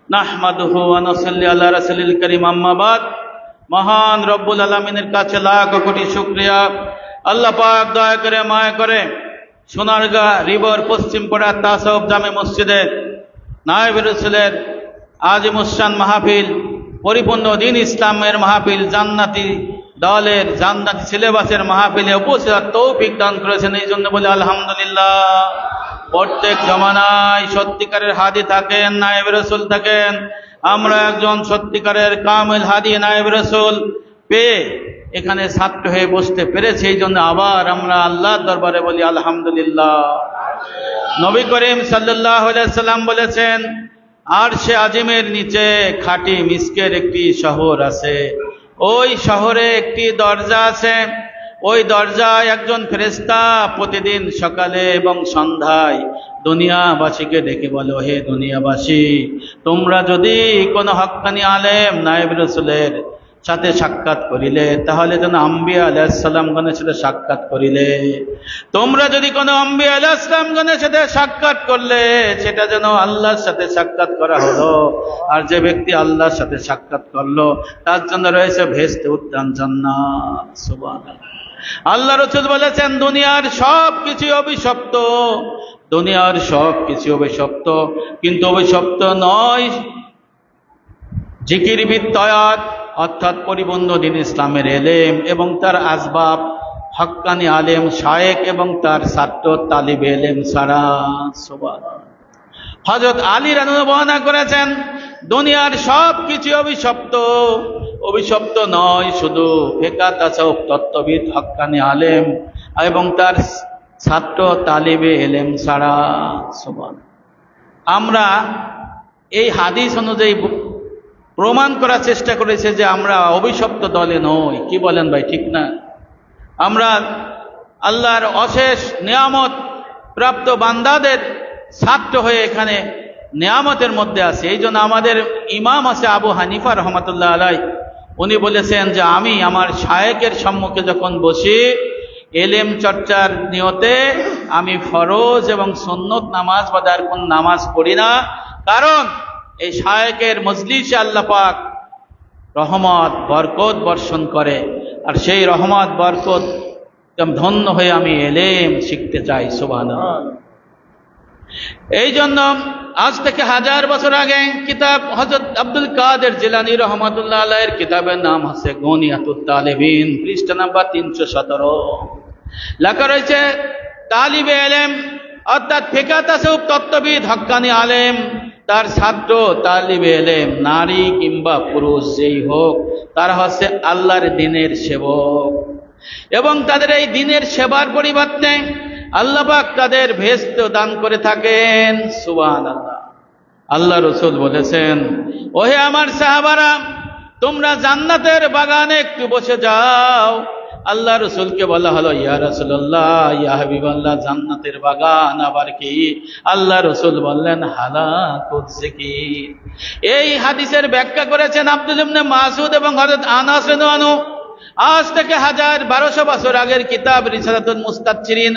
নাহমাদুহু ওয়া নুসাল্লি আলা রাসূলিল কারীম আম্মা বাদ। মহান রব্বুল আলামিনের কাছে লাখ কোটি শুকরিয়া। আল্লাহ পাক দয়া করে মায়া করে সোনারগাঁ রিভার পশ্চিম পাড়া তাসাউফ জামে মসজিদে নায়েবে রাসূলের আজিমুশান মাহফিল, পরিপূর্ণ দ্বীন ইসলামের মাহফিল, জান্নাতি দলের জান্নাতি সিলেবাসের মাহফিলে উপস্থিত তৌফিক দান করেছেন। এই জন্য বলে আলহামদুলিল্লাহ। প্রত্যেক জমানায় সত্যিকারের হাদি থাকেন, নায়েবে রাসূল থাকেন। আমরা একজন সত্যিকারের কামিল হাদি নায়েবে রাসূল পেয়ে এখানে ছাত্র হয়ে বসতে পেরেছি। এই জন্য আবার আমরা আল্লাহর দরবারে বলি আলহামদুলিল্লাহ। নবী করিম সাল্লাল্লাহু আলাইহি সাল্লাম বলেছেন, আরশে আজিমের নিচে খাঁটি মিস্কের একটি শহর আছে। ওই শহরে একটি দরজা আছে। ওই দরজায় একজন ফেরেশতা প্রতিদিন সকালে এবং সন্ধ্যায় দুনিয়াবাসীকে ডেকে বলো, হে দুনিয়াবাসী, তোমরা যদি কোনো হক্কানি আলেম নায়েবে রাসূলের সাথে সাক্ষাৎ করিলে তাহলে যেন আম্বিয়া আলাইহিস সালামগণের সাথে সাক্ষাৎ করিলে, তোমরা যদি কোনো আম্বিয়া আলাইহিস সালামগণের সাথে সাক্ষাৎ করলে সেটা যেন আল্লাহর সাথে সাক্ষাৎ করা হলো। আর যে ব্যক্তি আল্লাহর সাথে সাক্ষাৎ করলো তার জন্য রয়েছে ভেস্তে উদ্যান জান্নাত। সুবহানাল্লাহ। আল্লাহ রাসূল বলেছেন, দুনিয়ার সব কিছু অভিশপ্ত, দুনিয়ার সব কিছু অভিশপ্ত, কিন্তু অভিশপ্ত নয় জিকির বিত্তয়াত অর্থাৎ পরিপূর্ণ দ্বীন ইসলামের এলেম এবং তার আসবাব, হক্কানি আলেম শায়েখ এবং তার ছাত্র তালিবে এলেম ছাড়া। সুবহানাল্লাহ। হযরত আলী রাদিয়াল্লাহু বর্ণনা করেছেন, দুনিয়ার সব কিছু অভিশপ্ত, অভিশপ্ত নয় শুধু ফিকহ তাসাউফ তত্ত্ববিদ হক্কানি আলেম এবং তার ছাত্র তালিবে এলেম ছাড়া। সুবহানাল্লাহ। আমরা এই হাদিস অনুযায়ী প্রমাণ করার চেষ্টা করেছে যে আমরা অভিশপ্ত দলে নই। কি বলেন ভাই, ঠিক না? আমরা আল্লাহর অশেষ নিয়ামত প্রাপ্ত বান্দাদের ছাত্র হয়ে এখানে নিয়ামতের মধ্যে আছে। এই জন্য আমাদের ইমাম আছে আবু হানিফা রহমাতুল্লাহ আলাইহি, উনি বলেছেন যে আমি আমার শায়েখের সম্মুখে যখন বসি এলেম চর্চার নিয়তে আমি ফরজ এবং সুন্নত নামাজ বাদে আর কোন নামাজ পড়ি না, কারণ এই শায়েখের মজলিসে আল্লাহ পাক রহমত বরকত বর্ষণ করে, আর সেই রহমত বরকত ধন্য হয়ে আমি এলেম শিখতে চাই। সুবহানাল্লাহ। এই জন্য আজ থেকে 1000 বছর আগে কিতাব হযরত আব্দুল কাদের জিলানী রহমাতুল্লাহ আলাইহির কিতাবের নাম আছে গুনিয়াতুত তালিবিন, পৃষ্ঠা নাম্বার 317, লেখা রয়েছে তালিবে এলেম অর্থাৎ ফিকহ তাসাউফ তত্ত্ববিদ হক্কানি আলেম তার ছাত্র তালিবে এলেম নারী কিংবা পুরুষ যেই হোক, তারা হচ্ছে আল্লাহর দ্বীনের সেবক এবং তাদের এই দ্বীনের সেবার পরিবর্তে আল্লাহ পাক তাদের ভেস্ত দান করে থাকেন। সুবহানাল্লাহ। আল্লাহ রাসূল বলেছেন, ওহে আমার সাহাবারা, তোমরা জান্নাতের বাগানে একটু বসে যাও। আল্লাহ রাসূলকে বলা হলো, ইয়া রাসূলুল্লাহ, ইয়া হাবিবাল্লাহ, জান্নাতের বাগান আবার কি? আল্লাহ রাসূল বললেন, হালাকুজ জিকির। এই হাদিসের ব্যাখ্যা করেছেন আব্দুল ইবনে মাসউদ এবং হযরত আনাস রাদিয়াল্লাহু আনহু। আজ থেকে 1200 বছর আগের কিতাব রিসালাতুল মুস্তাদচিরিন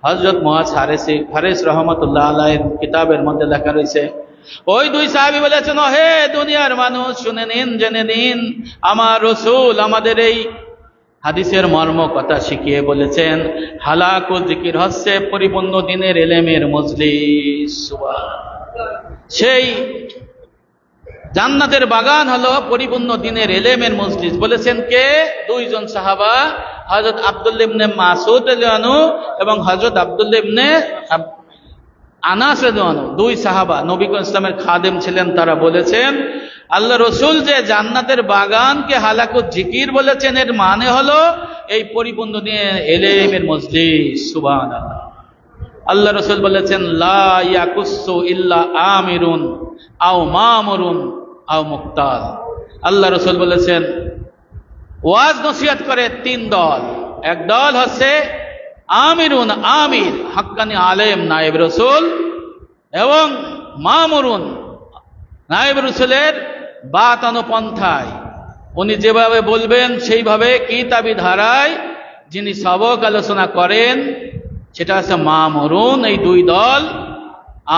হযরত মুআজ হারিস রহমাতুল্লাহ আলাইহির কিতাবের মধ্যে লেখা রয়েছে, ওই দুই সাহাবী বলেছেন, হে দুনিয়ার মানুষ, শুনে নিন, জেনে নিন, আমার রাসূল আমাদের এই হাদিসের মর্ম কথা শিখিয়ে বলেছেন, হালাকুল জিকির হচ্ছে পরিপূর্ণ দ্বীনের এলেমের মজলিস। সুবহানাল্লাহ। সেই জান্নাতের বাগান হলো পরিপূর্ণ দ্বীনের এলেমের মজলিস। বলেছেন কে? দুইজন সাহাবা, হযরত আব্দুল্লাহ ইবনে মাসউদ রাদিয়াল্লাহু আনহু এবং হযরত আব্দুল্লাহ ইবনে আনাস রাদিয়াল্লাহু আনহু, দুই সাহাবা নবী ইসলামের খাদেম ছিলেন। তারা বলেছেন, আল্লাহ রাসূল যে জান্নাতের বাগানকে হালাকুত জিকির বলেছেন, এর মানে হলো এই পরিপূর্ণ দ্বীনের এলেমের মজলিস। সুবহানাল্লাহ। আল্লাহ রাসূল বলেছেন, লা ইয়াকুসু ইল্লা আমিরুন আও মামুরুন আও মুক্তাল। আল্লাহ রাসূল বলেছেন, ওয়াজ নসিহত করে 3 দল। এক দল হচ্ছে আমিরুন, আমির হক্কানি আলেম নায়েব রাসূল, এবং মামুরুন নায়েব রাসূলের বাতানো পন্থায়, উনি যেভাবে বলবেন সেইভাবে কিতাবি ধারায় যিনি সবক আলোচনা করেন, সেটা হচ্ছে মামুরুন, এই 2 দল।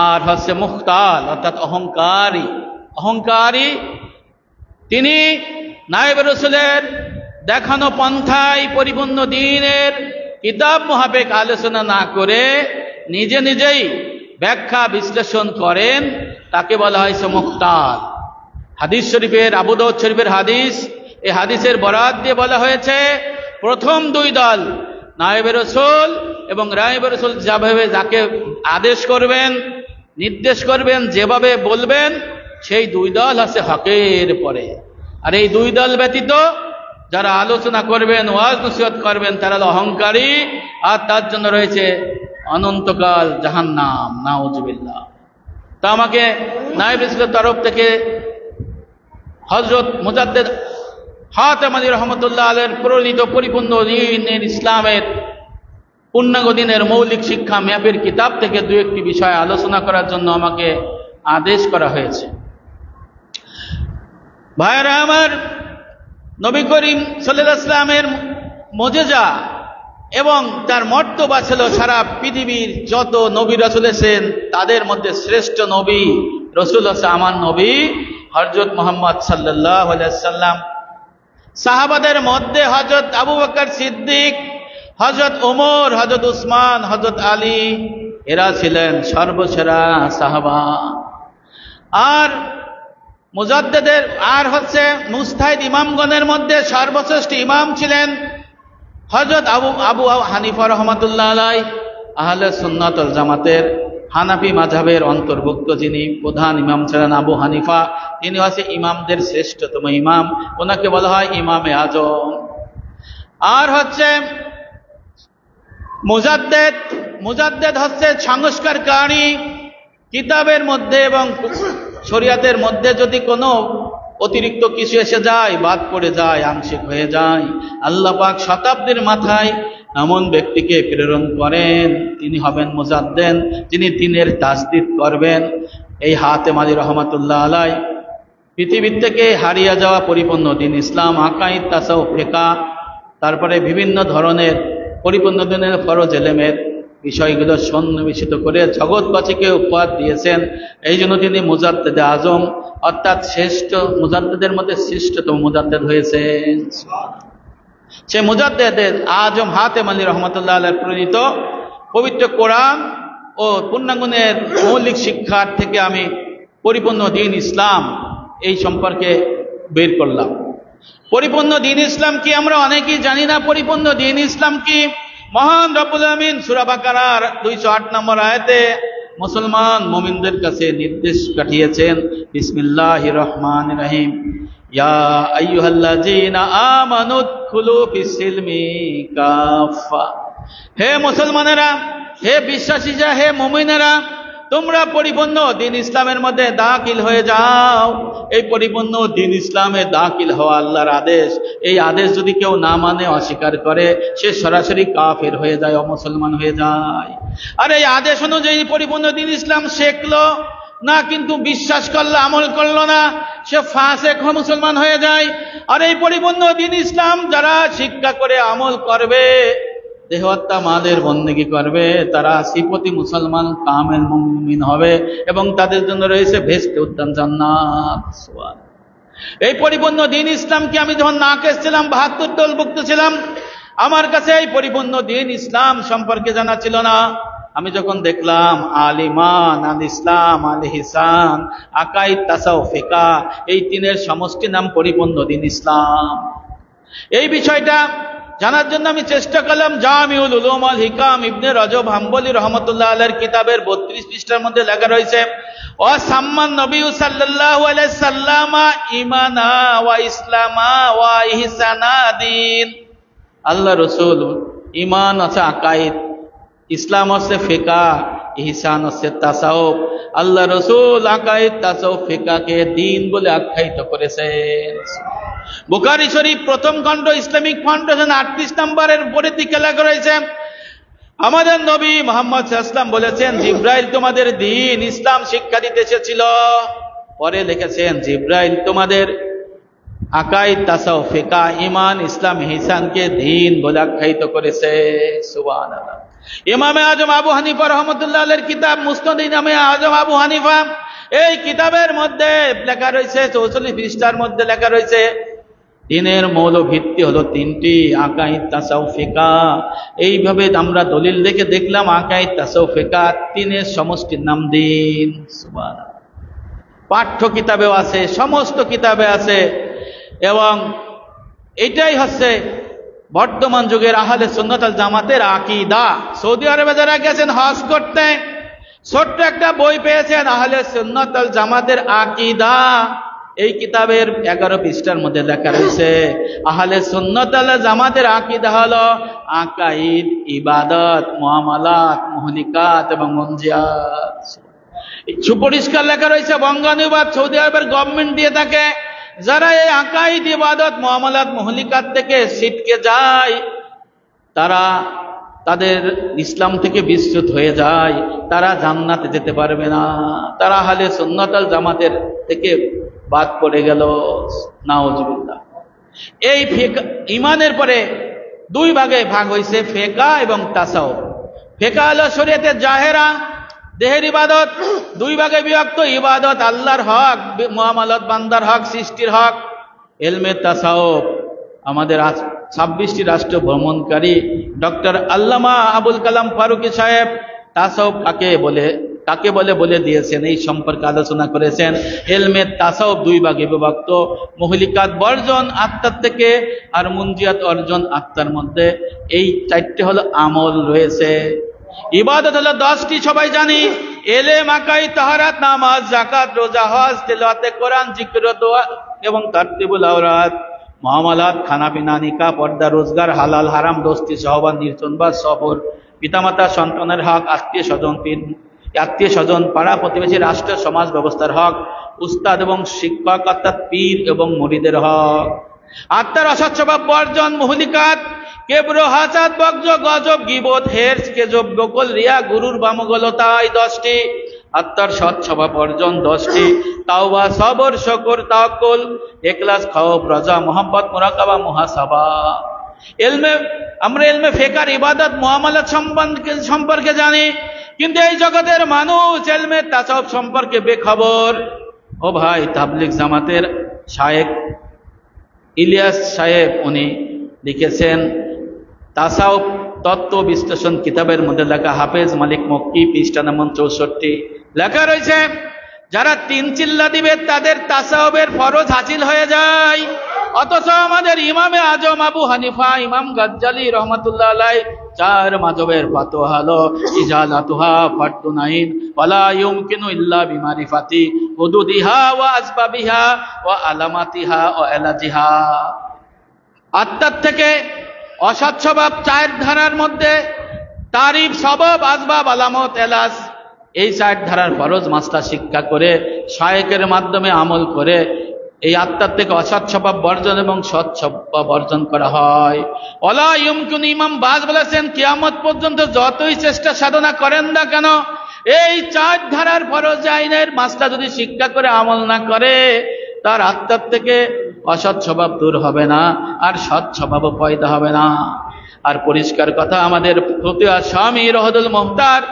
আর হচ্ছে মুখতাল অর্থাৎ অহংকারী, অহংকারী, তিনি নায়েবে রাসূলের দেখানো পন্থায় পরিপূর্ণ দ্বীনের কিতাব মুতাবিক আলোচনা না করে নিজে নিজেই ব্যাখ্যা বিশ্লেষণ করেন, তাকে বলা হয়েছে মুখতার। হাদিস শরীফের, আবু দাউদ শরীফের হাদিস, এই হাদিসের বরাত দিয়ে বলা হয়েছে প্রথম দুই দল নায়েবে রাসূল এবং রায়েবে রাসূল যেভাবে যাকে আদেশ করবেন, নির্দেশ করবেন, যেভাবে বলবেন, সেই দুই দল আছে হকের পরে। আর এই দুই দল ব্যতীত যারা আলোচনা করবেন, ওয়াজ নসিহত করবেন, তারা অহংকারী, আর তার জন্য রয়েছে অনন্তকাল জাহান্নাম, নাউজুবিল্লাহ। তা আমাকে নায়েবে রাসূলের তরফ থেকে হযরত মুজাদ্দিদ হাতেম আলী রহমতুল্লাহ আলাইহির প্রণীত পরিপূর্ণ দ্বীনের ইসলামের পূর্ণাঙ্গ দ্বীনের মৌলিক শিক্ষা ম্যাপের কিতাব থেকে দু একটি বিষয় আলোচনা করার জন্য আমাকে আদেশ করা হয়েছে। ভাইরা আমার, নবী করিম সাল্লাল্লাহু আলাইহি ওয়াসাল্লামের মুজিজা এবং তার মর্তবা ছিল সারা পৃথিবীর যত নবী রাসূল এসেছেন তাদের মধ্যে শ্রেষ্ঠ নবী রাসূল হচ্ছে আমার নবী হযরত মুহাম্মদ সাল্লাল্লাহু আলাইহি ওয়াসাল্লাম। সাহাবাদের মধ্যে হযরত আবু বকর সিদ্দিক, হযরত ওমর, হযরত উসমান, হযরত আলী, এরা ছিলেন সর্বসেরা সাহাবা। আর মুজাদ্দিদের আর হচ্ছে মুজতাহিদ ইমামগণের মধ্যে সর্বশ্রেষ্ঠ ইমাম ছিলেন হযরত আবু হানিফা রাহমাতুল্লাহ আলাইহি, আহলে সুন্নাত ওয়াল জামাতের হানাফি মাযহাবের অন্তর্ভুক্ত যিনি প্রধান ইমাম ছিলেন আবু হানিফা, তিনি হচ্ছে ইমামদের শ্রেষ্ঠতম ইমাম, ওনাকে বলা হয় ইমামে আজম। আর হচ্ছে মুজাদ্দিদ হচ্ছে সংস্কারকারী। কিতাবের মধ্যে এবং শরীয়তের মধ্যে যদি কোনো অতিরিক্ত কিছু এসে যায়, বাদ পড়ে যায়, আংশিক হয়ে যায়, আল্লাহ পাক শতাব্দীর মাথায় এমন ব্যক্তিকে প্রেরণ করেন, তিনি হবেন মুজাদ্দিদ, যিনি দ্বীনের তাজদীদ করবেন। এই হাতেম আলী রহমাতুল্লাহ আলাইহি পৃথিবীর থেকে হারিয়ে যাওয়া পরিপূর্ণ দ্বীন ইসলাম, আকাইদ, তাসাউফ, ফিকহ, তারপরে বিভিন্ন ধরনের পরিপূর্ণ দ্বীনের ফরজ এলেমের বিষয়গুলো সন্নিবেশিত করে জগৎবাসীকে উপহার দিয়েছেন। এই জন্য তিনি মুজাদ্দিদে আজম, অর্থাৎ শ্রেষ্ঠ মুজাদ্দিদের মধ্যে শ্রেষ্ঠতম মুজাদ্দিদ হয়েছেন। সে মুজাদ্দিদে আজম হাতেম আলী রহমাতুল্লাহ আলাইহির প্রণীত পবিত্র কোরআন ও পূর্ণাঙ্গের মৌলিক শিক্ষার থেকে আমি পরিপূর্ণ দ্বীন ইসলাম এই সম্পর্কে বের করলাম। পরিপূর্ণ দ্বীন ইসলাম কি আমরা অনেকেই জানি না। পরিপূর্ণ দ্বীন ইসলাম কি? মহান রব্বুল আমিন সূরা বাকারার 208 নম্বর আয়াতে মুসলমান মুমিনদের কাছে নির্দেশ পাঠিয়েছেন, বিসমিল্লাহির রহমানির রহিম, ইয়া আইয়ুহাল্লাযীনা আমানু দুখুলু ফিস-সিলমি কাফা। হে মুসলমানেরা, হে বিশ্বাসীরা, হে মুমিনেরা, তোমরা পরিপূর্ণ দ্বীন ইসলামের মধ্যে দাখিল হয়ে যাও। এই পরিপূর্ণ দ্বীন ইসলামে দাখিল হওয়া আল্লাহর আদেশ। এই আদেশ যদি কেউ না মানে, অস্বীকার করে, সে সরাসরি কাফের হয়ে যায়, অমুসলমান হয়ে যায়। আর এই আদেশ অনুযায়ী পরিপূর্ণ দ্বীন ইসলাম শিখলো না, কিন্তু বিশ্বাস করলো, আমল করলো না, সে ফাসেক মুসলমান হয়ে যায়। আর এই পরিপূর্ণ দ্বীন ইসলাম যারা শিক্ষা করে আমল করবে, দেহত্তা মালের বন্দেগী করবে, তারা সিপতি মুসলমান কামেল মুমিন হবে এবং তাদের জন্য রয়েছে ভেস্তে উদ্যান জান্নাত। এই পরিপূর্ণ দ্বীন ইসলামকে আমি যখন নাকেশ ছিলাম, 72 দলভুক্ত ছিলাম, আমার কাছে এই পরিপূর্ণ দ্বীন ইসলাম সম্পর্কে জানা ছিল না। আমি যখন দেখলাম আল ঈমান, আল ইসলাম, আল ইহসান, আকাইদ, তাসাউফ, ফিকহ, এই তিনের সমষ্টি নাম পরিপূর্ণ দ্বীন ইসলাম। এই বিষয়টা জানার জন্য আমি চেষ্টা করলাম। জামিউল উলুম ওয়াল হিকাম ইবনে রজব হাম্বলি রহমাতুল্লাহ আলাইহির কিতাবের 32 পৃষ্ঠার মধ্যে লেখা রয়েছে, ওয়া সাম্মান নবী সাল্লাল্লাহু আলাইহি সাল্লাম ঈমানা ওয়া ইসলামা ওয়া ইহসানা দ্বীন। আল্লাহ রাসূল ঈমান আছে আকাইদ, ইসলাম আছে ফিকহ, ইহসান আছে তাসাউফ। আল্লাহ রাসূল আকাইদ, তাসাউফ, ফিকহকে দ্বীন বলে আখ্যায়িত করেছেন। বুখারী শরীফ প্রথম খণ্ড ইসলামিক ফাউন্ডেশন 38 নম্বরের উপরের দিকে লেখা রয়েছে, আমাদের নবী মুহাম্মদ সাল্লাল্লাহু আলাইহি ওয়াসাল্লাম বলেছেন, জিবরাইল তোমাদের দ্বীন ইসলাম শিক্ষা দিতে এসেছিল। পরে লিখেছেন, জিবরাইল তোমাদের আকাইদ, তাসাউফ, ফিকহ, ঈমান, ইসলাম, ইহসানকে দ্বীন বলে আখ্যায়িত করেছে। সুবহানাল্লাহ। ইমামে আজম আবু হানিফা রাহমাতুল্লাহ আলাইহির কিতাব মুসনাদ ইমামে আজম আবু হানিফা এই কিতাবের মধ্যে লেখা রয়েছে 44 পৃষ্ঠার মধ্যে লেখা রয়েছে দিনের মৌল ভিত্তি হলো তিনটি, আকাইদ, তাসাউফ, ফিকাহ। এইভাবে আমরা দলিল দেখে দেখলাম আকাইদ, তাসাউফ, ফিকাহ তিনের সমষ্টির নাম দিন। সুবহানাল্লাহ। পাঠ্য কিতাবেও আছে, সমস্ত কিতাবে আছে, এবং এটাই হচ্ছে বর্তমান যুগের আহলে সুন্নাত ওয়াল জামাতের আকীদা। সৌদি আরবে যারা গেছেন হজ করতে, ছোট্ট একটা বই পেয়েছেন আহলে সুন্নাত ওয়াল জামাতের আকীদা। এই কিতাবের 11 পৃষ্ঠার মধ্যে লেখা রয়েছে আহলে সুন্নাত ওয়াল জামাতের আকীদা হলো আকাইদ, ইবাদত, মুআমালাত, মুহলিকাত এবং মুনজিয়াত। সুপরিষ্কার লেখা রয়েছে, বঙ্গানুবাদ সৌদি আরবের গভর্নমেন্ট দিয়ে থাকে। যারা এই আকাইদ, ইবাদত, মুআমালাত, মুহলিকাত থেকে ছিটকে যায়, তারা তাদের ইসলাম থেকে বিচ্যুত হয়ে যায়, তারা জান্নাতে যেতে পারবে না, তারা আহলে সুন্নাত ওয়াল জামাতের থেকে বাদ পড়ে গেল। নাউজুবিল্লাহ। এই ইমানের পরে দুই ভাগে ভাগ হয়েছে, ফিকাহ এবং তাসাউফ। ফিকাহ হলো শরীয়তের জাহেরা, দেহের ইবাদত। দুই ভাগে বিভক্ত, ইবাদত আল্লাহর হক, মুআমালাত বান্দার হক, সৃষ্টির হক। ইলমে তাসাউফ আমাদের 26টি রাষ্ট্র ভ্রমণকারী ডক্টর আল্লামা আবুল কালাম ফারুকী সাহেব তাসাউফ কাকে বলে বলে দিয়েছেন, এই সম্পর্কে আলোচনা করেছেন। ইলমে তাসাউফ দুই ভাগে বিভক্ত, মুহলিকাত বর্জন আত্মার থেকে আর মুনজিয়াত অর্জন আত্মার মধ্যে। এই চারটি হলো আমল রয়েছে। ইবাদত হলো 10টি, সবাই জানি। এলেম, আকাইদ, তাহারাত, নামাজ, যাকাত, রোজা, হজ, তেলাওয়াতে কোরআন, জিকির, দোয়া এবং তারতিবুল আওরাত। মুআমালাত, খানাপিনা, নিকাহ, পর্দা, রোজগার, হালাল হারাম, দোস্তি, সহবাদ, নির্জনবাদ, সফর, পিতামাতা, সন্তানের হক, আত্মীয় স্বজন, পাড়া প্রতিবেশী, রাষ্ট্র সমাজ ব্যবস্থার হক, উস্তাদ এবং শিক্ষক অর্থাৎ পীর এবং মুরিদের হক। আত্মার অসৎ স্বভাব বর্জন, মুহলিকাত, কেবর, হাসাদ, বজ্র, গজব, গীবত, হেরস, কেজব, বকল, রিয়া, গুরুর বামগলতা, এই 10টি। আত্মার সৎ স্বভাব অর্জন 10টি, তাওবা, সবর, শুকর, তাওয়াক্কুল, ইখলাস, খাউফ, রাজা, মুহাব্বত, মুরাকাবা, মুহাসাবা। আমরা ইলমে ফিকাহ, ইবাদত, মুআমালাত সম্পর্কে জানি, কিন্তু এই জগতের মানুষ ইলমে তাসাউফ সম্পর্কে বেখবর। ও ভাই, তাবলিগ জামাতের শায়েখ ইলিয়াস সাহেব উনি লিখেছেন তাসাউফ তত্ত্ব বিশ্লেষণ কিতাবের মধ্যে লেখা, হাফেজ মালিক মক্কি, পৃষ্ঠা নম্বর 64 লেখা রয়েছে, যারা 3 চিল্লা দিবে তাদের তাসাউফের ফরজ হাসিল হয়ে যায়। অথচ আমাদের ইমামে আজম আবু হানিফা, ইমাম গাজ্জালি রহমাতুল্লাহ আলাইহি 4 মাযহাবের ফাতোয়া হলো ইজালাতুহা ফারদুন আইন ওয়ালা ইউমকিনু ইল্লা বিমারিফাতি হুদুদিহা ওয়া আসবাবিহা ওয়া আলামাতিহা ওয়া এলাজিহা। আত্মার থেকে অসৎ স্বভাব 4 ধারার মধ্যে তারিফ, সবব, আসবাব, আলামত, এলাজ, এই 4 ধারার ফরজ মাসলা শিক্ষা করে শায়েখের মাধ্যমে আমল করে এই আত্মার থেকে অসৎ স্বভাব বর্জন এবং সৎ স্বভাব অর্জন করা হয়। ওয়ালা ইউমকিনু, ইমাম বাজ বলেছেন, কিয়ামত পর্যন্ত যতই চেষ্টা সাধনা করেন না কেন, এই 4 ধারার ফরজ আইনের মাসলা যদি শিক্ষা করে আমল না করে, তার আত্মার থেকে অসৎ স্বভাব দূর হবে না, আর সৎ স্বভাবও পয়দা হবে না। আর পরিষ্কার কথা, আমাদের ফতুয়া স্বামী রহদুল মুহতার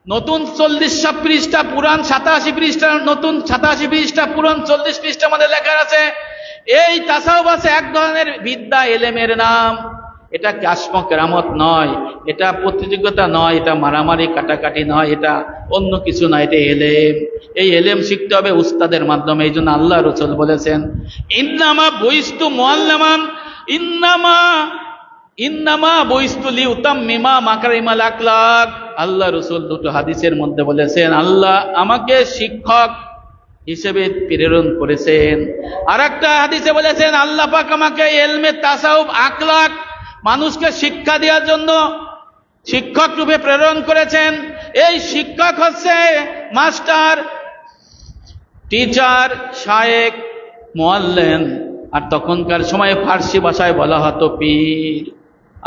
নতুন 40 পৃষ্ঠা, পুরান 87 পৃষ্ঠা, নতুন 87 পৃষ্ঠা, পুরান 40 পৃষ্ঠার মধ্যে লেখা আছে, এই তাসাউফ আছে এক ধরনের বিদ্যা, এলেমের নাম। এটা কাশম কেরামত নয়, এটা প্রতিযোগিতা নয়, এটা মারামারি কাটাকাটি নয়, এটা অন্য কিছু নয়, এটা এলেম। এই এলেম শিখতে হবে উস্তাদের মাধ্যমে। এই জন্য আল্লাহ রাসূল বলেছেন, ইন্নামা বুইস্তু মুআল্লামান, ইন্নামা বুইস্তু লিউতাম্মিমা মাকারিমাল আখলাক। আল্লাহ রাসূল 2 হাদিসের মধ্যে বলেছেন, আল্লাহ আমাকে শিক্ষক হিসেবে প্রেরণ করেছেন। আর একটা হাদিসে বলেছেন, আল্লাহ পাক আমাকে ইলমে তাসাউফ, আখলাক, মানুষকে শিক্ষা দেওয়ার জন্য শিক্ষক রূপে প্রেরণ করেছেন। এই শিক্ষক হচ্ছে মাস্টার, টিচার, শায়েখ, মুআল্লিম। আর তখনকার সময়ে ফার্সি ভাষায় বলা হতো পীর,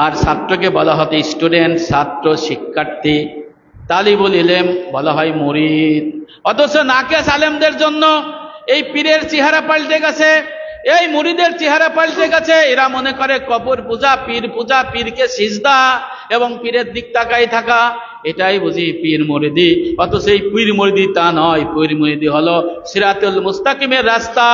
আর ছাত্রকে বলা হতো স্টুডেন্ট, ছাত্র, শিক্ষার্থী। তালিবুল ইলম বলা হয় মুরিদ। অথচ নাকেস আলেমদের জন্য এই পীরের চেহারা পাল্টে গেছে, এই মুরিদের চেহারা পাল্টে গেছে। এরা মনে করে কবর পূজা, পীর পূজা, পীরকে সিজদা এবং পীরের দিক তাকাই থাকা, এটাই বুঝি পীর মুরিদি। অথচ এই পীর মুরিদি তা নয়। পীর মুরিদি হলো সিরাতুল মুস্তাকিমের রাস্তা,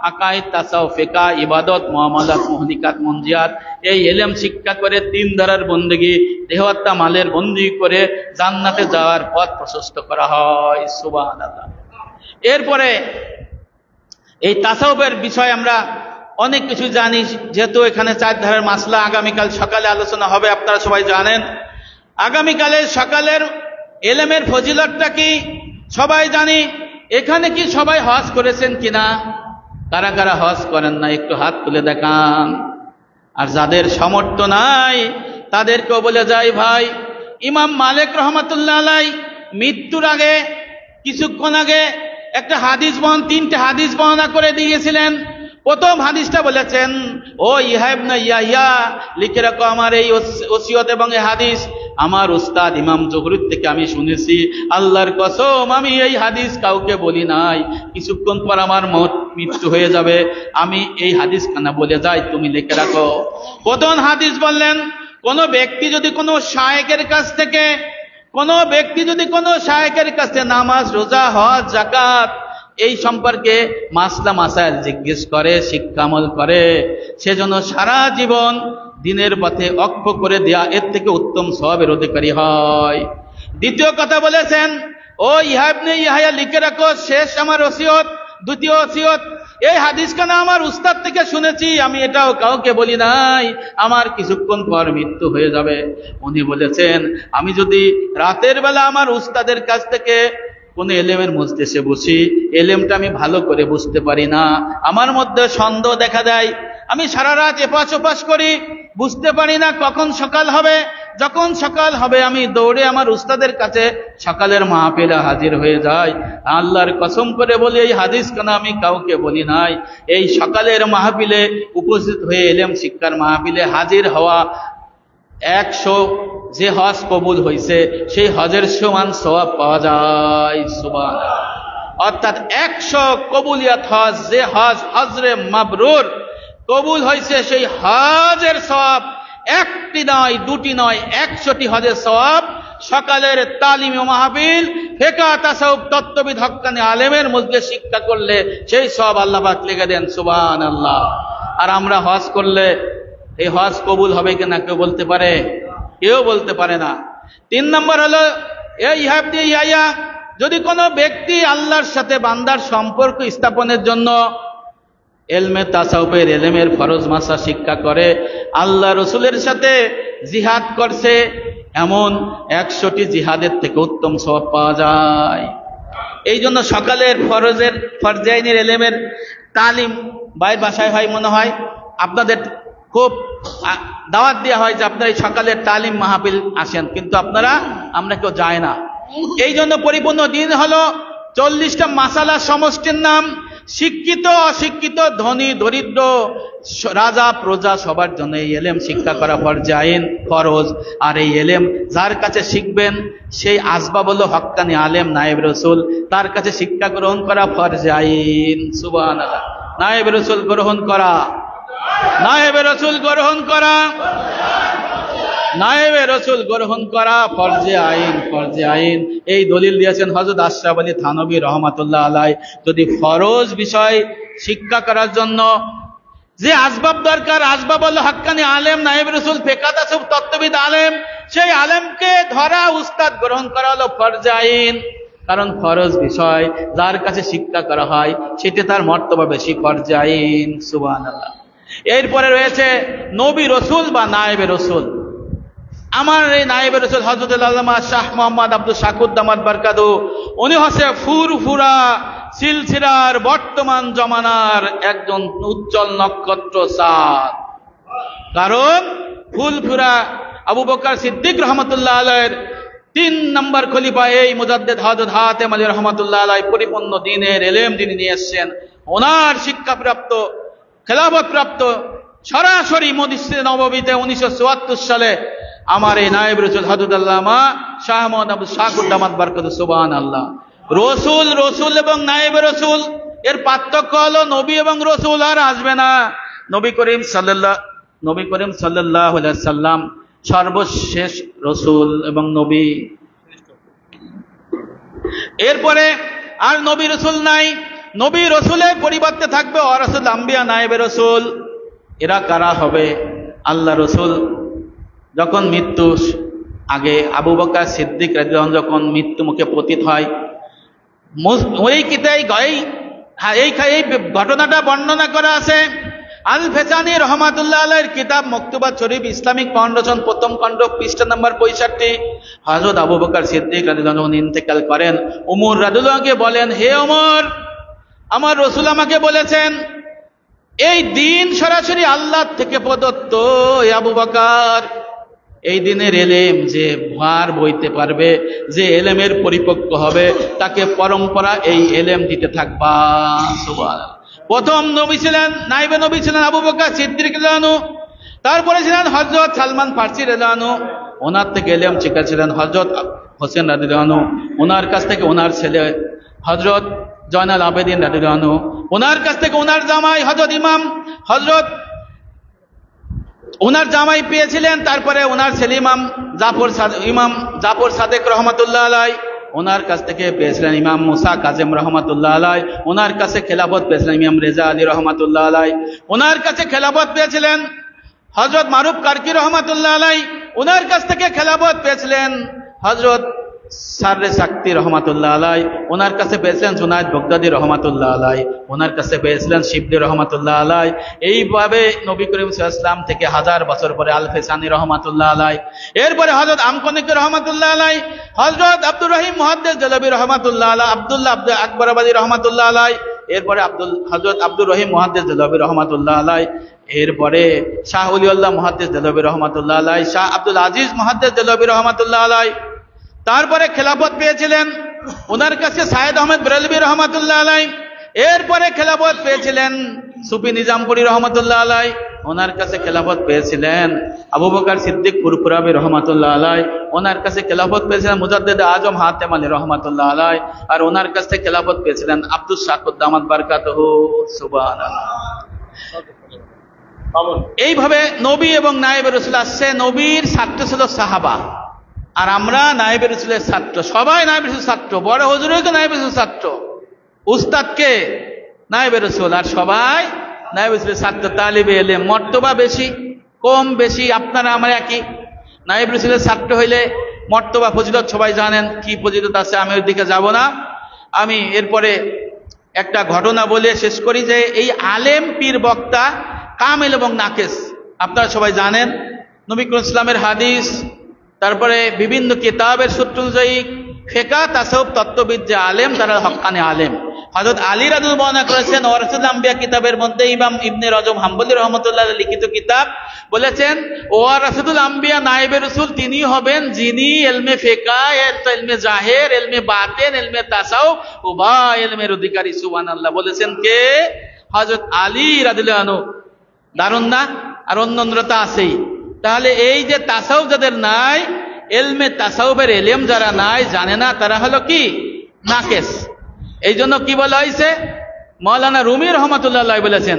আকায়েদ, তাসাউফ, ফিকহ, ইবাদত, মুআমালাত, মুহনিকাত, মুনজিয়াত, এই ইলম শিক্ষা করে 3 ধারার বন্দেগী, দেহত্তা মালের বন্দেগী করে জান্নাতে যাওয়ার পথ প্রশস্ত করা হয়। সুবহানাল্লাহ। এরপরে এই তাসাউফের বিষয়ে আমরা অনেক কিছু জানি, যেহেতু এখানে 4 ধারার মাসলা আগামীকাল সকালে আলোচনা হবে, আপনারা সবাই জানেন। আগামীকালের সকালের ইলমের ফজিলতটা কি সবাই জানি। এখানে কি সবাই হজ করেছেন কিনা? কারা কারা হজ করেন না একটু হাত তুলে দেখান। আর যাদের সামর্থ্য নাই তাদেরকেও বলে যাই, ভাই, ইমাম মালিক রহমাতুল্লাহ আলাইহি মৃত্যুর আগে কিছুক্ষণ আগে একটা হাদিস 3টে হাদিস বর্ণনা করে দিয়েছিলেন। প্রথম হাদিসটা বলেছেন, ও ইহয়া ইবনে ইয়াহইয়া, লিখে রাখো আমার এই ওসিয়ত এবং এই হাদিস আমার উস্তাদ ইমাম জুহরির থেকে আমি শুনেছি। আল্লাহর কসম আমি এই হাদিস কাউকে বলি নাই। কিছুক্ষণ পর আমার মৃত্যু হয়ে যাবে, আমি এই হাদিস খানা বলে যাই, তুমি লিখে রাখো। প্রথম হাদিস বললেন, কোন ব্যক্তি যদি কোনো শায়েখের কাছ থেকে নামাজ, রোজা, হজ, যাকাত এই সম্পর্কে মাসলা মাসাইল জিজ্ঞেস করে, শিক্ষামল করে, সেজন্য সারা জীবন দিনের পথে অক্ষ করে দেয়া এর থেকে উত্তম সওয়াবের অধিকারী হয়। দ্বিতীয় কথা বলেছেন, ও ইহয়া ইবনে ইয়াহইয়া, লিখে রাখো শেষ আমার ওসিয়ত, দ্বিতীয় ওসিয়ত, এই হাদিসখানা আমার উস্তাদ থেকে শুনেছি, আমি এটাও কাউকে বলি নাই, আমার কিছুক্ষণ পর মৃত্যু হয়ে যাবে। উনি বলেছেন, আমি যদি রাতের বেলা আমার উস্তাদের কাছ থেকে কোন এলেমের মজলিসে বসি, এলেমটা আমি ভালো করে বুঝতে পারি না, আমার মধ্যে সন্দেহ দেখা দেয়, আমি সারা রাত এপাশ ওপাশ করি, বুঝতে পারি না কখন সকাল হবে। যখন সকাল হবে আমি দৌড়ে আমার উস্তাদের কাছে সকালের মাহফিলে হাজির হয়ে যাই। আল্লাহর কসম করে বলি, এই হাদিস কেন আমি কাউকে বলি নাই। এই সকালের মাহফিলে উপস্থিত হয়ে এলেম শিক্ষার মাহফিলে হাজির হওয়া 100 যে হজ কবুল হয়েছে সেই হজের সমান সওয়াব পাওয়া যায়। সুবহানাল্লাহ। অর্থাৎ 100 কবুলিয়াত হজ, যে হজরে মাবরুর কবুল হয়েছে, সেই হজের সওয়াব 1টি নয়, 2টি নয়, 100টি হজের সওয়াব সকালের তালিম ও মাহফিল, ফিকহ, তাসাউফ, তত্ত্ববিদ, হক্কানি আলেমের মধ্যে শিক্ষা করলে সেই সওয়াব আল্লাহ পাক লিখে দেন। সুবহানাল্লাহ। আর আমরা হজ করলে এই হজ কবুল হবে কিনা কেউ বলতে পারে? কেউ বলতে পারে না। 3 নম্বর হলো, এই ইহয়া ইবনে ইয়াহইয়া, যদি কোনো ব্যক্তি আল্লাহর সাথে বান্দার সম্পর্ক স্থাপনের জন্য এলমে তাসাউফের এলেমের ফরজ মাসা শিক্ষা করে, আল্লাহ রসুলের সাথে জিহাদ করছে, এমন 100টি জিহাদের থেকে উত্তম সওয়াব পাওয়া যায়। এই জন্য সকালের ফরজাইনের এলেমের তালিম বাইর বাসায় হয়, মনে হয় আপনাদের খুব দাওয়াত দেওয়া হয় যে আপনারা এই সকালের তালিম মাহফিল আসেন, কিন্তু আমরা কেউ যায় না। এই জন্য পরিপূর্ণ দিন হলো 40টা মাসালা সমষ্টির নাম। শিক্ষিত, অশিক্ষিত, ধনী, দরিদ্র, রাজা, প্রজা সবার জন্য এই এলেম শিক্ষা করা ফরজ। আর এই এলেম যার কাছে শিখবেন সেই আসবাব হলো হক্কানি আলেম, নায়েব রসুল, তার কাছে শিক্ষা গ্রহণ করা ফরজ আইন। সুবহানাল্লাহ। নায়েব রসুল গ্রহণ করা, নায়েব রসুল গ্রহণ করা, নায়েবে রসুল গ্রহণ করা ফরজে আইন, ফরজে আইন। এই দলিল দিয়েছেন হযরত আশরাফ আলী থানভী রহমাতুল্লাহ আলাইহি। যদি ফরজ বিষয় শিক্ষা করার জন্য যে আসবাব দরকার, আসবাব হলো হক্কানি আলেম, নায়েব রসুল, ফিকহ, তাসাউফ, তত্ত্ববিদ আলেম, সেই আলেমকে ধরা, উস্তাদ গ্রহণ করা হলো ফরজে আইন। কারণ ফরজ বিষয় যার কাছে শিক্ষা করা হয় সেটা তার মর্তবা বেশি, ফরজে আইন। সুবহানাল্লাহ। এরপরে রয়েছে নবী রসুল বা নায়েবে রসুল। আমার এই নায়েবে রসুল হযরত আল্লামা শাহ মোহাম্মদ আব্দুল শাকুর দামাত বারকাতু, উনি হচ্ছে ফুরফুরা সিলসিলার বর্তমান জমানার একজন উজ্জ্বল নক্ষত্র চাঁদ। কারণ ফুলফুরা আবু বকর সিদ্দিক রহমতুল্লাহ আলাইহির 3 নম্বর খলিফা এই মুজাদ্দিদ হযরত হাতেম আলী রহমতুল্লাহ আলাইহি পরিপূর্ণ দ্বীনের ইলম তিনি নিয়ে এসেছেন। ওনার শিক্ষাপ্রাপ্ত, খেলাফত প্রাপ্ত সরাসরি মসজিদে নববীতে 1974 সালে আমার এই নায়েব রসুল হযরত আল্লামা শাহ মোহাম্মদ আব্দুল শাকুর দামাত বারকাতু। সুবহানাল্লাহ। রসুল, রসুল এবং নায়েব রসুল এর পার্থক্য হলো নবী এবং রসুল আর আসবে না। নবী করিম সাল্লাল্লাহু আলাইহি সাল্লাম সর্বশেষ রসুল এবং নবী। এরপরে আর নবী রসুল নাই, নবী রসুলের পরিবর্তে থাকবে ওয়ারাসাতুল আম্বিয়া, নায়েবে রসুল। এরা কারা হবে? আল্লাহ রসুল যখন মৃত্যু আগে আবু বকর সিদ্দিক রাদিয়াল্লাহু আনহু যখন মৃত্যু মুখে পতিত হয়, এই ঘটনাটা বর্ণনা করা আছে আল ফেসানি রহমাতুল্লাহ আলাইহির কিতাব মকতুবাত শরীফ ইসলামিক ফাউন্ডেশন প্রথম খণ্ড পৃষ্ঠা নম্বর 65। হযরত আবু বকর সিদ্দিক রাদিয়াল্লাহু আনহু ইন্তেকাল করেন। ওমর রাদিয়াল্লাহু আনহুকে বলেন, হে ওমর, আমার রাসূল আমাকে বলেছেন এই দিন সরাসরি আল্লাহ থেকে প্রদত্ত। আবু বকর, এই দিনের এলেম যে ভার বইতে পারবে, যে এলেমের পরিপক্ক হবে, তাকে পরম্পরা এই এলেম দিতে থাকবা। সুবহানাল্লাহ। প্রথম নবী ছিলেন, নাইবে নবী ছিলেন আবু বকর সিদ্দিক রাদিয়াল্লাহু আনহু। তারপরে ছিলেন হযরত সালমান ফারসি রাদিয়াল্লাহু আনহু, ওনার থেকে এলেম শিখেছিলেন হযরত হোসেন রাদিয়াল্লাহু আনহু। ওনার কাছ থেকে ওনার ছেলে হযরত জয়নাল আবেদিন রাদিয়াল্লাহু আনহু, ওনার কাছ থেকে ওনার জামাই ওনার জামাই পেয়েছিলেন। তারপরে ওনার ছেলে ইমাম জাফর সাদেক রহমাতুল্লাহ আলাইহি, ওনার কাছ থেকে পেয়েছিলেন ইমাম মুসা কাজেম রহমাতুল্লাহ আলাইহি। ওনার কাছে খেলাফত পেয়েছিলেন ইমাম রেজা আলী রহমাতুল্লাহ আলাইহি। ওনার কাছে খেলাফত পেয়েছিলেন হযরত মারুফ কারকি রহমাতুল্লাহ আলাইহি। ওনার কাছ থেকে খেলাফত পেয়েছিলেন হযরত সাররে সাক্তি রহমাতুল্লাহ আলাইহি। ওনার কাছে পেয়েছিলেন জুনায়েদ বাগদাদি রহমাতুল্লাহ আলাইহি। ওনার কাছে পেয়েছিলেন শিবলি রহমাতুল্লাহ আলাইহি। এইভাবে নবী করিম সাল্লাল্লাহু আলাইহি ওয়াসাল্লাম থেকে 1000 বছর পরে আল ফেসানি রহমাতুল্লাহ আলাইহি, এরপরে হযরত আমকনিক রহমাতুল্লাহ আলাইহি, হযরত আব্দুর রহিম মুহাদ্দিস জলাবি রহমাতুল্লাহ আলাইহি, আব্দুল্লাহ আকবরাবাদী রহমাতুল্লাহ আলাইহি, এরপরে হযরত আব্দুর রহিম মুহাদ্দিস জলাবি রহমাতুল্লাহ আলাইহি, এরপরে শাহ ওলিউল্লাহ মুহাদ্দিস জলাবি রহমাতুল্লাহ আলাইহি, শাহ আব্দুল আজিজ মুহাদ্দিস জলাবি রহমাতুল্লাহ আলাইহি। তারপরে খেলাফত পেয়েছিলেন ওনার কাছে সাইয়েদ আহমেদ বেরেলভী রহমাতুল্লাহ আলাইহি। এরপরে খেলাফত পেয়েছিলেন সুফি নিজামপুরি রহমাতুল্লাহ আলাইহি। ওনার কাছে খেলাফত পেয়েছিলেন আবু বকর সিদ্দিক ফুরফুরাবি রহমাতুল্লাহ আলাইহি। ওনার কাছে খেলাফত পেয়েছিলেন মুজাদ্দিদ আজম হাতেম আলী রহমাতুল্লাহ আলাইহি। আর ওনার কাছে খেলাফত পেয়েছিলেন আব্দুস শাকুর দামাত বারকাতুহু। সুবহানাল্লাহ। এইভাবে নবী এবং নায়েবে রাসূল আসছে। নবীর ছাত্র ছিল সাহাবা, আর আমরা নায়েবে রাসূলের ছাত্র। সবাই নায়েবে রাসূলের ছাত্র, বড় হুজুরও নায়েবে রাসূলের ছাত্র, উস্তাদকে নায়েবে রাসূল, আর সবাই নায়েবে রাসূলের ছাত্র। তালিবে ইলম মর্তবা বেশি কম বেশি আপনারা আমরা একই। নায়েবে রাসূলের ছাত্র হইলে মর্তবা ফজিলত সবাই জানেন, কি ফজিলত আছে, আমি ওই দিকে যাব না। আমি এরপরে একটা ঘটনা বলে শেষ করি যে এই আলেম পীর বক্তা কামেল এবং নাকেস আপনারা সবাই জানেন। নবী করিম ইসলামের হাদিস, তারপরে বিভিন্ন কিতাবের সূত্র অনুযায়ী ফিকহ তাসাউফ তত্ত্ববিদ যে আলেম, তারা হক্কানি আলেম। হযরত আলী রাদিয়াল্লাহু বর্ণনা করেছেন ওয়ারাসাতুল আম্বিয়া কিতাবের মধ্যে ইমাম ইবনে রজব হাম্বলী রাহমাতুল্লাহ আলাইহি লিখিত কিতাব বলেছেন ওয়ারাসাতুল আম্বিয়া নায়েবে রাসূল তিনি হবেন যিনি ইলমে ফিকহ, ইলমে জাহির, ইলমে বাতিন, ইলমে তাসাউফ উভয় ইলমের অধিকারী। সুবহানাল্লাহ। বলেছেন কে? হযরত আলী রাদিয়াল্লাহু আনহু। দারুণ না? আর অন্যতা আছেই। তাহলে এই যে তাসাউফ যাদের নাই, ইলমে তাসাউফের ইলম যারা নাই, জানে না, তারা হলো কি? নাকেস। এই জন্য কি বলা হয়েছে? মাওলানা রুমি রহমাতুল্লাহ আলাইহি বলেছেন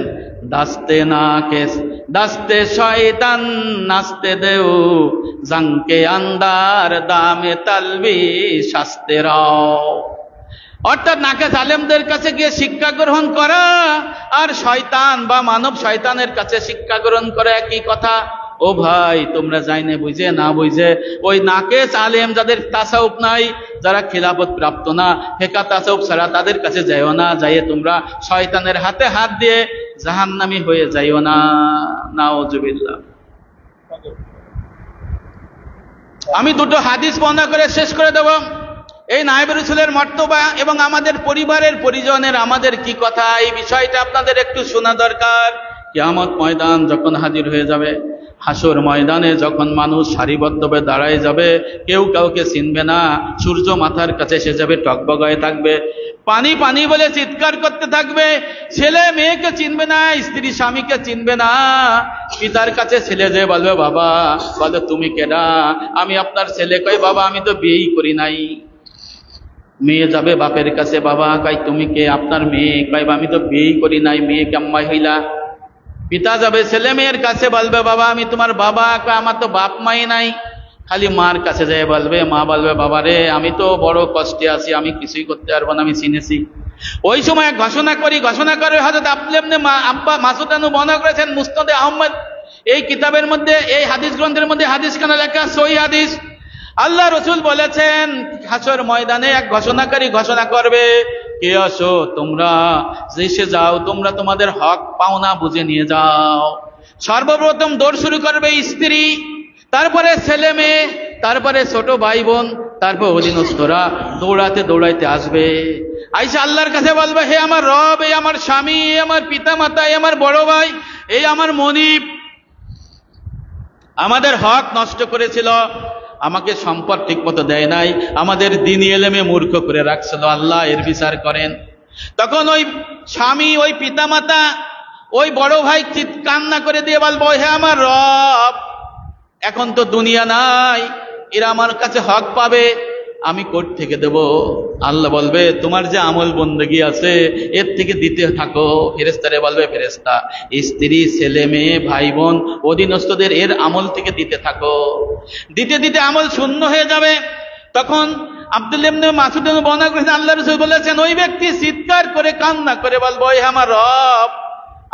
দাস্তে নাকেস দাস্তে শয়তান নাস্তে দেও জাঙ্কে আন্দার দামে তালবি শাস্তে রাও। অর্থাৎ নাকেস আলেমদের কাছে গিয়ে শিক্ষা গ্রহণ করা আর শয়তান বা মানব শয়তানের কাছে শিক্ষা গ্রহণ করা একই কথা। ও ভাই, তোমরা যাইনে বুঝে না বুঝে ওই নাকেস আলেম যাদের তাসাউফ নাই, যারা খিলাফত প্রাপ্ত না, ফিকহ তাসাউফ ছাড়া তাদের কাছে যাইও না। যাইয়ে তোমরা শয়তানের হাতে হাত দিয়ে জাহান্নামী হয়ে যাইও না। নাউজুবিল্লাহ। আমি দুটো হাদিস বর্ণনা করে শেষ করে দেব। এই নায়েবে রাসূলের মর্তবা এবং আমাদের পরিবারের পরিজনের আমাদের কি কথা, এই বিষয়টা আপনাদের একটু শোনা দরকার। কিয়ামত ময়দান যখন হাজির হয়ে যাবে, হাসর ময়দানে যখন মানুষ সারিবদ্ধভাবে দাঁড়ায় যাবে, কেউ কাউকে চিনবে না, সূর্য মাথার কাছে এসে যাবে, টকবগায় থাকবে, পানি পানি বলে চিৎকার করতে থাকবে, ছেলে মেয়েকে চিনবে না, স্ত্রী স্বামীকে চিনবে না। পিতার কাছে ছেলে যে বলবে বাবা, বলে তুমি কেডা? আমি আপনার ছেলে। কই বাবা আমি তো বিয়েই করি নাই। মেয়ে যাবে বাপের কাছে, বাবা কই তুমি কে? আপনার মেয়ে। কই আমি তো বিয়েই করি নাই, মেয়ে কেমন হইলা? পিতা যাবে ছেলে মেয়ের কাছে, বলবে বাবা আমি তোমার বাবা। কয় আমার তো বাপ মাই নাই। খালি মার কাছে যেয়ে বলবে, মা বলবে, বাবা রে আমি তো বড় কষ্টে আছি, আমি কিছুই করতে পারবো না, আমি চিনেছি। ওই সময় ঘোষণা করে হযরত আব্দুল্লাহ ইবনে আব্বা মাসউদ রানু বর্ণনা করেছেন মুসনাদে আহমদ এই কিতাবের মধ্যে, এই হাদিস গ্রন্থের মধ্যে হাদিস খানা লেখা সহিহ হাদিস। আল্লাহ রসুল বলেছেন হাসর ময়দানে এক ঘোষণাকারী ঘোষণা করবে, কে আসো তোমরা, এসে যাও, তোমরা তোমাদের হক পাওনা বুঝে নিয়ে যাও। সর্বপ্রথম দৌড় শুরু করবে স্ত্রী, তারপরে ছেলে মেয়ে, তারপরে ছোট ভাই বোন, তারপর অধীনস্থরা দৌড়াতে দৌড়াইতে আসবে। আইসা আল্লাহর কাছে বলবে, হে আমার রব, এই আমার স্বামী, এই আমার পিতা মাতা, এই আমার বড় ভাই, এই আমার মনিব আমাদের হক নষ্ট করেছিল, আমাকে সম্পদ ঠিক মতো দেয় নাই, আমাদের দ্বীনি ইলমে মূর্খ করে রাখছিল, আল্লাহ এর বিচার করেন। তখন ওই স্বামী, ওই পিতামাতা, ওই বড় ভাই কান্না করে দিয়ে বলবো, হে আমার রব, এখন তো দুনিয়া নাই, এরা আমার কাছে হক পাবে, আমি কোথা থেকে দেব? আল্লাহ বলবে, তোমার যে আমল বন্দেগী আছে এর থেকে দিতে থাকো। ফেরেশতারে বলবে, ফেরেশতা স্ত্রী, ছেলে মেয়ে, ভাই বোন, অধীনস্থদের এর আমল থেকে দিতে থাকো। দিতে দিতে আমল শূন্য হয়ে যাবে। তখন আব্দুল্লাহ ইবনে মাসউদ বর্ণনা করেছেন, আল্লাহ রাসূল বলেছেন, ওই ব্যক্তি চিৎকার করে কান্না করে বলবো, হে আমার রব,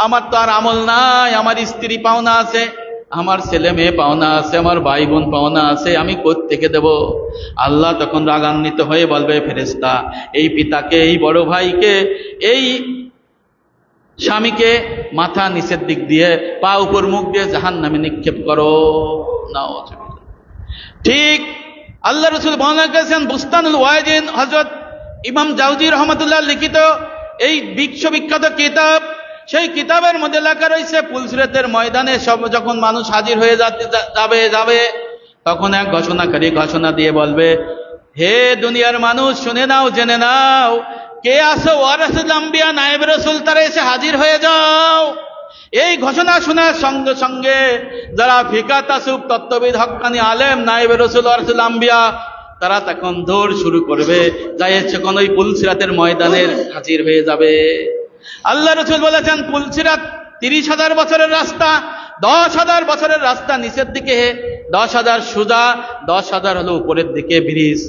আমার তো আর আমল নাই, আমার স্ত্রী পাওনা আছে, আমার ছেলে মেয়ে পাওনা আছে, আমার ভাই বোন পাওনা আছে, আমি কোথা থেকে দেব? আল্লাহ তখন রাগান্বিত হয়ে বলবে, ফেরেশতা এই পিতাকে, এই বড় ভাইকে, এই স্বামীকে মাথা নিচের দিক দিয়ে, পা উপর মুখ দিয়ে জাহান্নামে নিক্ষেপ করো। নাউযুবিল্লাহ। ঠিক আল্লাহ রাসূল বর্ণনা করেছেন বুস্তানুল ওয়াজিন, হযরত ইমাম জাওজি রহমাতুল্লাহ লিখিত এই বিশ্ববিখ্যাত কিতাব, সেই কিতাবের মধ্যে লেখা রয়েছে, পুলসিরাতের ময়দানে সব যখন মানুষ হাজির হয়ে যাবে তখন এক ঘোষণাকারী ঘোষণা দিয়ে বলবে, হে দুনিয়ার মানুষ, শুনে নাও, জেনে নাও, কে আসো ওয়ারাসুল আম্বিয়া, নায়েব রাসূল, তারা এসে হাজির হয়ে যাও। এই ঘোষণা শোনার সঙ্গে সঙ্গে যারা ফিকা তাসুব, তত্ত্ববিদ, হক্কানি আলেম, নায়েব রাসূল, ওয়ারাসুল আম্বিয়া, তারা তখন দৌড় শুরু করবে, যাই যখন ওই পুলসিরাতের ময়দানের হাজির হয়ে যাবে। আল্লাহ রাসূল বলেছেন, পুলসিরাত 30,000 বছরের রাস্তা, 10,000 বছরের রাস্তা নিচের দিকে, 10,000 সোজা, 10,000 হলো উপরের দিকে ব্রিজ।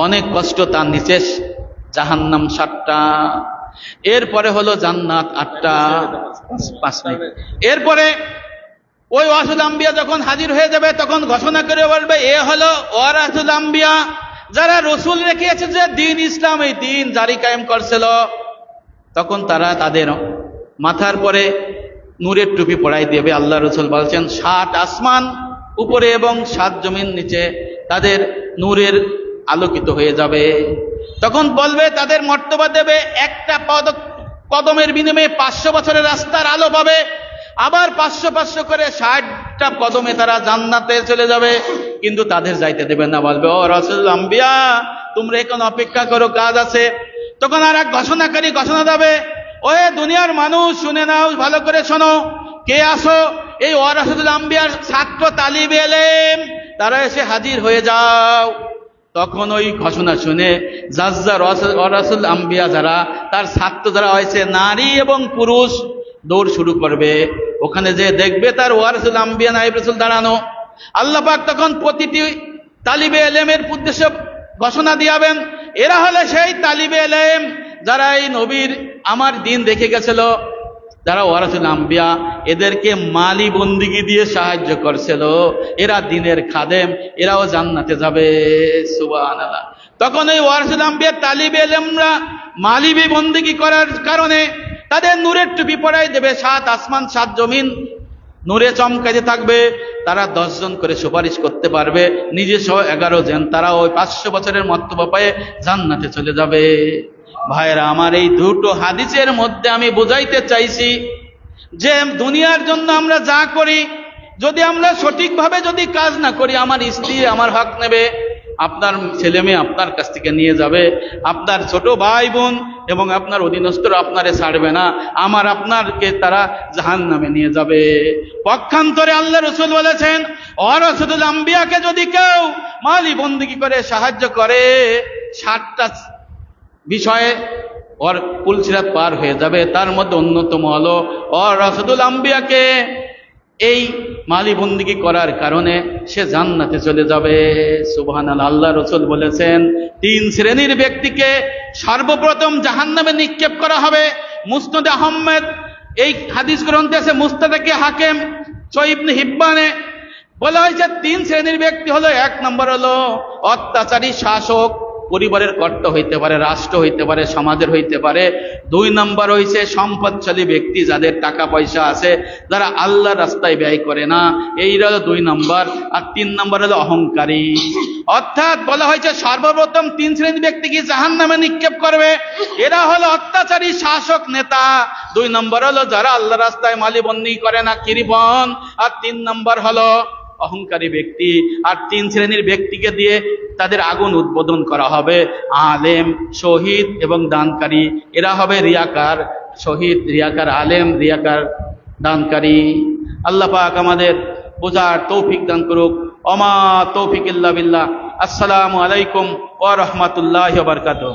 অনেক কষ্ট, তার নিচে জাহান্নাম 7টা, এরপরে হলো জান্নাত 8টা, 5 মিনিট। এরপরে ওই ওয়ারাসুল আম্বিয়া যখন হাজির হয়ে যাবে তখন ঘোষণা করে বলবে, এ হলো ওয়ারাসুল আম্বিয়া, যারা রসুল রেখেছে, যে দ্বীন ইসলাম, এই দ্বীন জারি কায়েম করছিল। তখন তারা তাদের মাথার পরে নূরের টুপি পরাই দেবে। আল্লাহ রসুল বলছেন, 7 আসমান উপরে এবং 7 জমিন নিচে তাদের নূরের আলোকিত হয়ে যাবে। তখন বলবে, তাদের মর্তবা দেবে, একটা কদমের বিনিময়ে 500 বছরের রাস্তার আলো পাবে। আবার 500 করে 60টা কদমে তারা জান্নাতে চলে যাবে, কিন্তু তাদের যাইতে দেবে না। বলবে, ও রাসূল আম্বিয়া, তোমরা এখন অপেক্ষা করো, কাজ আছে। তখন আর এক ঘোষণাকারী ঘোষণা দেবে, ওহে দুনিয়ার মানুষ, শুনে নাও, ভালো করে শোনো, কে আসো? এই ওয়ারাসুল আম্বিয়ার ছাত্র, তালিবে ইলম, তারা এসে হাজির হয়ে যাও। তখন ওই ঘোষণা শুনে জাজ্জার ওয়ারাসুল আম্বিয়া যারা, তার ছাত্র যারা হয়েছে নারী এবং পুরুষ, দৌড় শুরু করবে। ওখানে যে দেখবে তার ওয়ারাসুল আম্বিয়া, নায়েব রাসূল দাঁড়ানো। আল্লাহ পাক তখন প্রতিটি তালিবে ইলমের উদ্দেশ্যে ঘোষণা দিয়াবেন, এরা হলে সেই তালিবে ইলম যারা এই নবীর আমার দিন দেখে গেছিল, যারা ওয়ারাসুল আম্বিয়া, এদেরকে মালি বন্দিগি দিয়ে সাহায্য করছিল, এরা দিনের খাদেম, এরাও জান্নাতে যাবে। সুবহানাল্লাহ। তখন এই ওয়ারাসুল আম্বিয়া তালিবে ইলমরা মালিবি বন্দিগি করার কারণে তাদের নূরের টুপি পরাই দেবে, 7 আসমান 7 জমিন নূরে চমকাইতে থাকবে। তারা 10 জন করে সুপারিশ করতে পারবে, নিজে সহ 11 জন, তারা ওই 500 বছরের মর্তবা পায়ে জান্নাতে চলে যাবে। ভাইরা আমার, এই দুটো হাদিসের মধ্যে আমি বোঝাইতে চাইছি যে দুনিয়ার জন্য আমরা যা করি, যদি আমরা সঠিকভাবে যদি কাজ না করি, আমার স্ত্রী আমার হক নেবে, আপনার ছেলে মেয়ে আপনার কাছ থেকে নিয়ে যাবে, আপনার ছোট ভাই বোন এবং আপনার অধীনস্থরা আপনারে ছাড়বে না, আপনারকে তারা জাহান্নামে নিয়ে যাবে। পক্ষান্তরে আল্লাহ রাসূল বলেছেন, ওয়ারাসুল আম্বিয়াকে যদি কেউ মালি বন্দিগি করে সাহায্য করে, 7টা বিষয়ে ওর পুলসিরাত পার হয়ে যাবে। তার মধ্যে অন্যতম হলো ওয়ারাসুল আম্বিয়াকে এই মালি বন্দিগি করার কারণে সে জান্নাতে চলে যাবে। সুবহানাল্লাহ। আল্লাহ রাসূল বলেছেন 3 শ্রেণীর ব্যক্তিকে সর্বপ্রথম জাহান্নামে নিক্ষেপ করা হবে। মুসনাদ আহমদ এই হাদিস গ্রন্থে আছে, মুস্তাদরাকে হাকিম, সহিহ ইবনে হিব্বানে বলা হয়েছে 3 শ্রেণীর ব্যক্তি হলো, 1 নম্বর হলো অত্যাচারী শাসক, পরিবারের কর্তা হইতে পারে, রাষ্ট্র হইতে পারে, সমাজের হইতে পারে। 2 নম্বর হইছে সম্পদশালী ব্যক্তি, যাদের টাকা পয়সা আছে, যারা আল্লাহর রাস্তায় ব্যয় করে না, এইরা হলো 2 নম্বর। আর 3 নম্বর হলো অহংকারী। অর্থাৎ বলা হয়েছে সর্বপ্রথম 3 শ্রেণীর ব্যক্তিকে জাহান্নামে নিক্ষেপ করবে। এরা হলো অত্যাচারী শাসক নেতা। 2 নম্বর হলো যারা আল্লাহর রাস্তায় মালিবন্দি করে না, কৃপণ। আর 3 নম্বর হলো অহংকারী ব্যক্তি। আর 3 শ্রেণীর ব্যক্তিকে দিয়ে তাদের আগুন উদ্বোধন করা হবে। আলেম, শহীদ এবং দানকারী, এরা হবে রিয়াকার। শহীদ, রিয়াকার, আলেম, রিয়াকার, দানকারী। আল্লাহ পাক আমাদের বোঝার তৌফিক দান করুক। ওমা তৌফিক ইল্লা বিল্লাহ। আসসালামু আলাইকুম ওয়া রাহমাতুল্লাহি ওয়া বারাকাতুহু।